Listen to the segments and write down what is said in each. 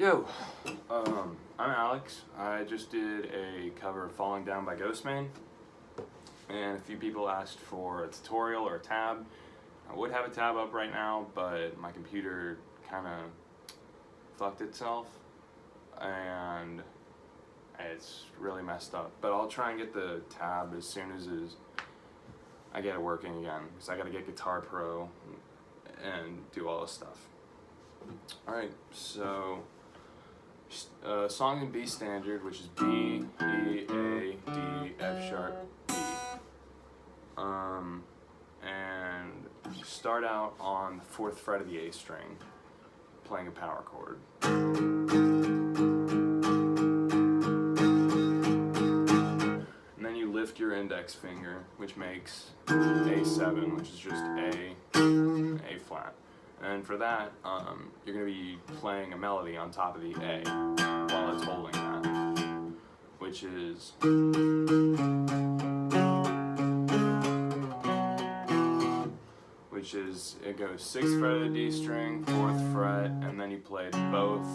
Yo, I'm Alex. I just did a cover of Falling Down by Ghostemane, and a few people asked for a tutorial or a tab. I would have a tab up right now, but my computer kind of fucked itself, and it's really messed up. But I'll try and get the tab as soon as I get it working again, because I gotta get Guitar Pro and do all this stuff. Alright, so song in B standard, which is B, E, A, D, F sharp, E. And start out on the 4th fret of the A string, playing a power chord. And then you lift your index finger, which makes A7, which is just A flat. And for that, you're going to be playing a melody on top of the A while it's holding that, which is it goes 6th fret of the D string, 4th fret, and then you play both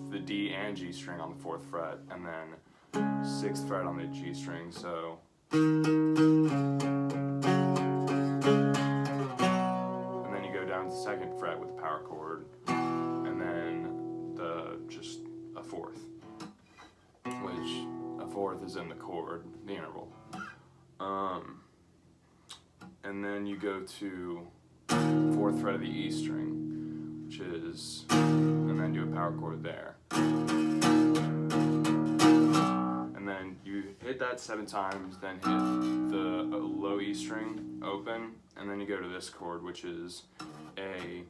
the D and G string on the 4th fret, and then 6th fret on the G string. So down to the 2nd fret with the power chord, and then just a 4th, which a 4th is in the chord, the interval. And then you go to 4th fret of the E string, which is, and then do a power chord there. And then you hit that 7 times, then hit the low E string open, and then you go to this chord, which is a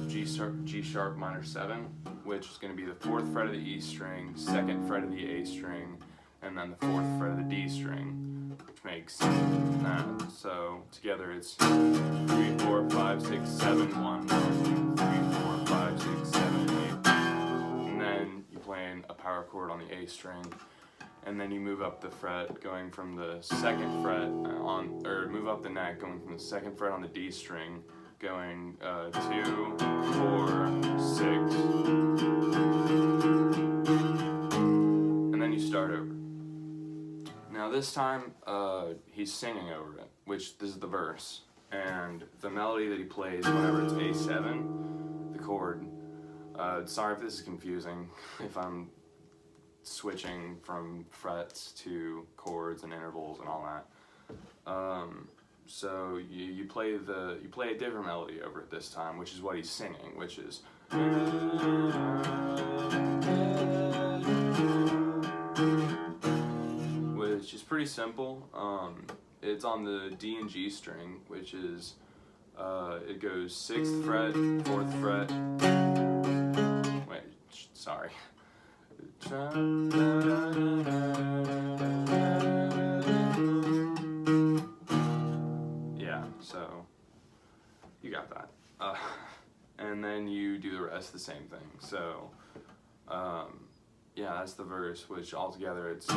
G sharp minor 7, which is going to be the 4th fret of the E string, 2nd fret of the A string, and then the 4th fret of the D string, which makes that. So together it's 3, 4, 5, 6, 7, 1, 2, 3, 4, 5, 6, 7, 8. And then you play a power chord on the A string. And then you move up the fret, going from the 2nd fret move up the neck, going from the 2nd fret on the D string, going 2, 4, 6, and then you start over. Now this time, he's singing over it, which this is the verse, and the melody that he plays whenever it's A7, the chord. Sorry if this is confusing, if I'm switching from frets to chords and intervals and all that. So you play a different melody over it this time, which is what he's singing, which is pretty simple. It's on the D and G string, which is it goes 6th fret, 4th fret. Wait, sorry. Yeah, so you got that. And then you do the rest the same thing. So yeah, that's the verse, which altogether it's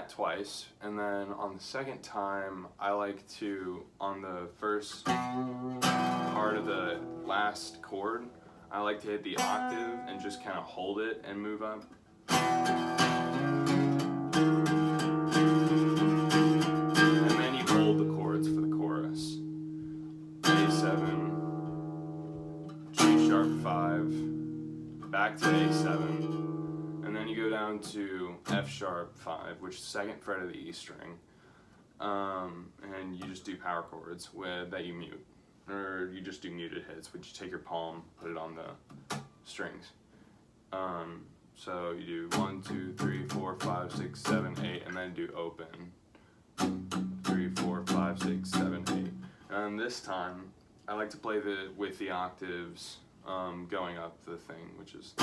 twice, and then on the 2nd time I like to, on the first part of the last chord, I like to hit the octave and just kind of hold it and move up. And then you hold the chords for the chorus. A7, G sharp 5, back to A7, and then you go down to F sharp 5, which is 2nd fret of the E string, and you just do power chords that you mute, or you just do muted hits, which you take your palm, put it on the strings. So you do 1, 2, 3, 4, 5, 6, 7, 8, and then do open 3, 4, 5, 6, 7, 8. And this time I like to play with the octaves going up the thing, which is.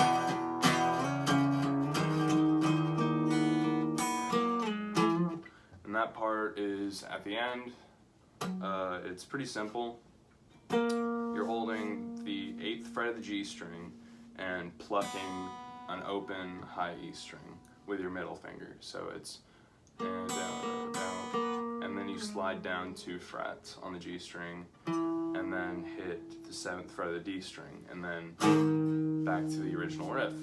And that part is at the end, It's pretty simple. You're holding the 8th fret of the G string and plucking an open high E string with your middle finger. So it's down, down, down, and then you slide down 2 frets on the G string, and then hit the 7th fret of the D string, and then back to the original riff.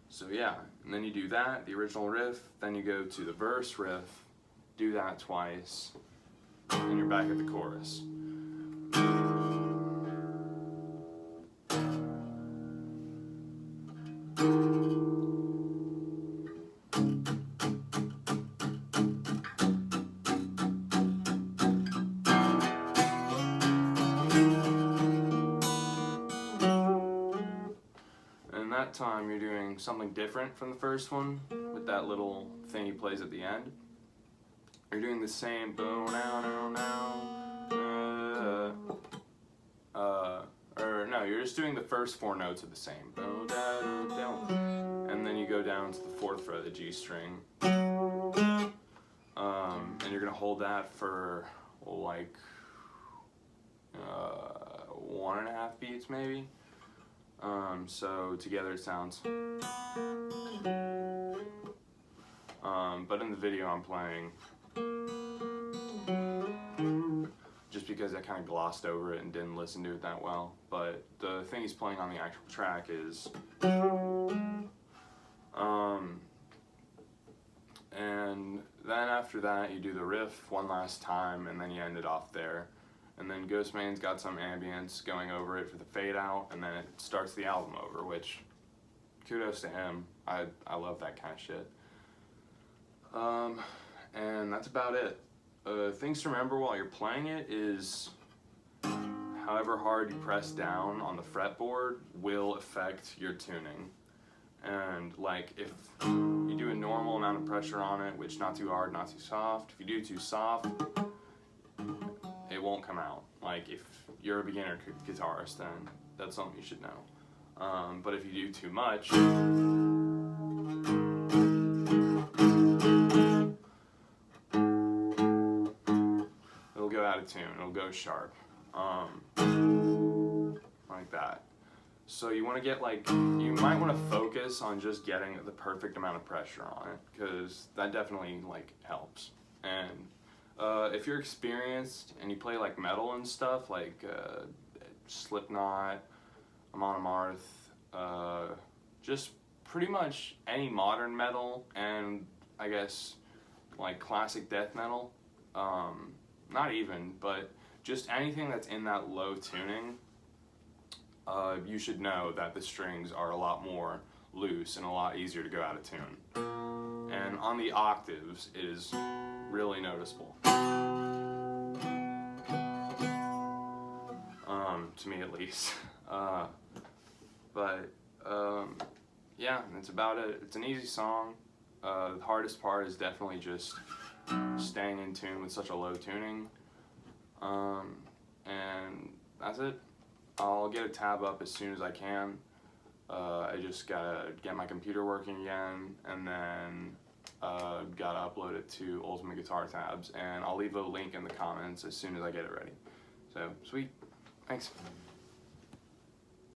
So yeah, and then you do that, the original riff, then you go to the verse riff, do that twice, and you're back at the chorus. And that time you're doing something different from the first one with that little thing he plays at the end. You're doing the same boom now now now, or no, you're just doing the first 4 notes of the same boom da da da, and then you go down to the 4th fret of the G string, and you're gonna hold that for like 1.5 beats maybe. So together it sounds. But in the video I'm playing just because I kind of glossed over it and didn't listen to it that well. But the thing he's playing on the actual track is, and then after that you do the riff one last time, and then you end it off there. And then Ghostemane's got some ambience going over it for the fade out, and then it starts the album over, which kudos to him. I love that kind of shit. And that's about it. Things to remember while you're playing it is however hard you press down on the fretboard will affect your tuning. And like if you do a normal amount of pressure on it, which not too hard, not too soft, if you do too soft, it won't come out. Like if you're a beginner guitarist, then that's something you should know. But if you do too much, it'll go out of tune, it'll go sharp, like that. So you want to get like, you might want to focus on just getting the perfect amount of pressure on it, because that definitely like helps. And if you're experienced and you play like metal and stuff, like Slipknot, Amon Amarth, just pretty much any modern metal, and I guess like classic death metal, not even, but just anything that's in that low tuning, you should know that the strings are a lot more loose and a lot easier to go out of tune. And on the octaves, it is really noticeable. To me at least. Yeah, that's about it. It's an easy song. The hardest part is definitely just staying in tune with such a low tuning. And that's it. I'll get a tab up as soon as I can. I just gotta get my computer working again, and then gotta upload it to Ultimate Guitar Tabs, and I'll leave a link in the comments as soon as I get it ready. So, sweet. Thanks.